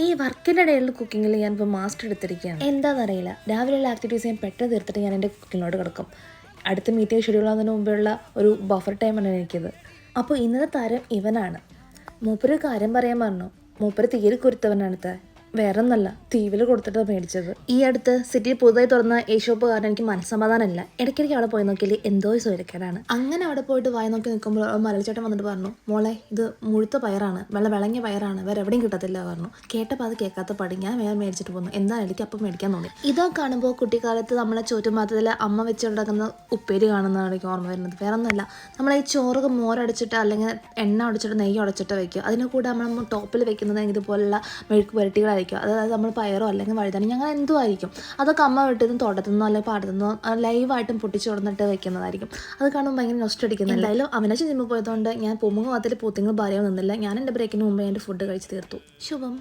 ഈ വർക്കിൻ്റെ ഇടയിലുള്ള കുക്കിങ്ങിൽ ഞാനിപ്പോൾ മാസ്റ്റർ എടുത്തിരിക്കുകയാണ്. എന്താണെന്നറിയില്ല, രാവിലെയുള്ള ആക്ടിവിറ്റീസ് ഞാൻ പെട്ടെന്ന് തീർത്തിട്ട് ഞാൻ എൻ്റെ കുക്കിങ്ങിലോട്ട് കിടക്കും. അടുത്ത മീറ്റിംഗ് ഷെഡ്യൂൾ ആകുന്നതിന് മുമ്പുള്ള ഒരു ബഫർ ടൈമാണ് എനിക്കിത്. അപ്പോൾ ഇന്നത്തെ താരം ഇവനാണ്. മൂപ്പര് കാര്യം പറയാൻ പറഞ്ഞു. മൂപ്പര് തീരെ കുരുത്തവനാണത്തെ, വേറെ ഒന്നല്ല, തീവിൽ കൊടുത്തിട്ട് മേടിച്ചത്. ഈ അടുത്ത് സിറ്റിയിൽ പുതുതായി തുറന്ന ഷോപ്പ് കാരണം എനിക്ക് മനസ്സമാധാനമില്ല. ഇടയ്ക്കിടയ്ക്ക് അവിടെ പോയി നോക്കിയാൽ എന്തോ സൗകര്യക്കേടാണ്. അങ്ങനെ അവിടെ പോയിട്ട് വായി നോക്കി നിൽക്കുമ്പോൾ മലച്ചേട്ടൻ വന്നിട്ട് പറഞ്ഞു, മോളെ ഇത് മുഴുത്ത പയറാണ്, വിളഞ്ഞ പയറാണ്, വേറെ എവിടെയും കിട്ടത്തില്ല പറഞ്ഞു. കേട്ടപ്പോൾ അത് കേൾക്കാത്ത പടി ഞാൻ വേറെ മേടിച്ചിട്ട് പോന്നു. എന്തായാലും എനിക്ക് അപ്പം മേടിക്കാൻ തോന്നി. ഇതോ കാണുമ്പോൾ കുട്ടിക്കാലത്ത് നമ്മളെ ചോറ്റുപാത്രത്തിൽ അമ്മ വെച്ചുണ്ടാക്കുന്ന ഉപ്പേരി കാണുന്നതാണ് എനിക്ക് ഓർമ്മ വരുന്നത്. വേറെ ഒന്നുമല്ല, നമ്മളെ ഈ ചോറ് മോരടിച്ചിട്ട് അല്ലെങ്കിൽ എണ്ണ അടിച്ചിട്ട് നെയ്യ് അടച്ചിട്ട് വയ്ക്കുക. അതിന് കൂടെ നമ്മൾ ടോപ്പിൽ വെക്കുന്നത് ഇതുപോലുള്ള മെഴുക്ക് പുരട്ടികളായിരിക്കും. അതായത് നമ്മൾ പയറോ അല്ലെങ്കിൽ വഴുതനങ്ങ അങ്ങനെ എന്തോ ആയിരിക്കും. അതൊക്കെ അമ്മ വീട്ടിൽ നിന്ന് തോട്ടത്തുനിന്നോ അല്ലെങ്കിൽ പാടത്തുനിന്നോ ലൈവായിട്ടും പൊട്ടിച്ചു കൊടുത്തിട്ട് വെക്കുന്നതായിരിക്കും. അത് കാണുമ്പോൾ ഭയങ്കര നൊസ്റ്റടിക്കുന്നത്. എന്തായാലും അവനാശം ജിമ്മിൽ പോയതുകൊണ്ട് ഞാൻ പൂമുഖ ഭാഗത്തിൽ പൂത്തിങ്ങൾ ഭാര്യ നിന്നില്ല. ഞാൻ എൻ്റെ ബ്രേക്കിന് മുമ്പ് എൻ്റെ ഫുഡ് കഴിച്ച് തീർത്തു. ശുഭം.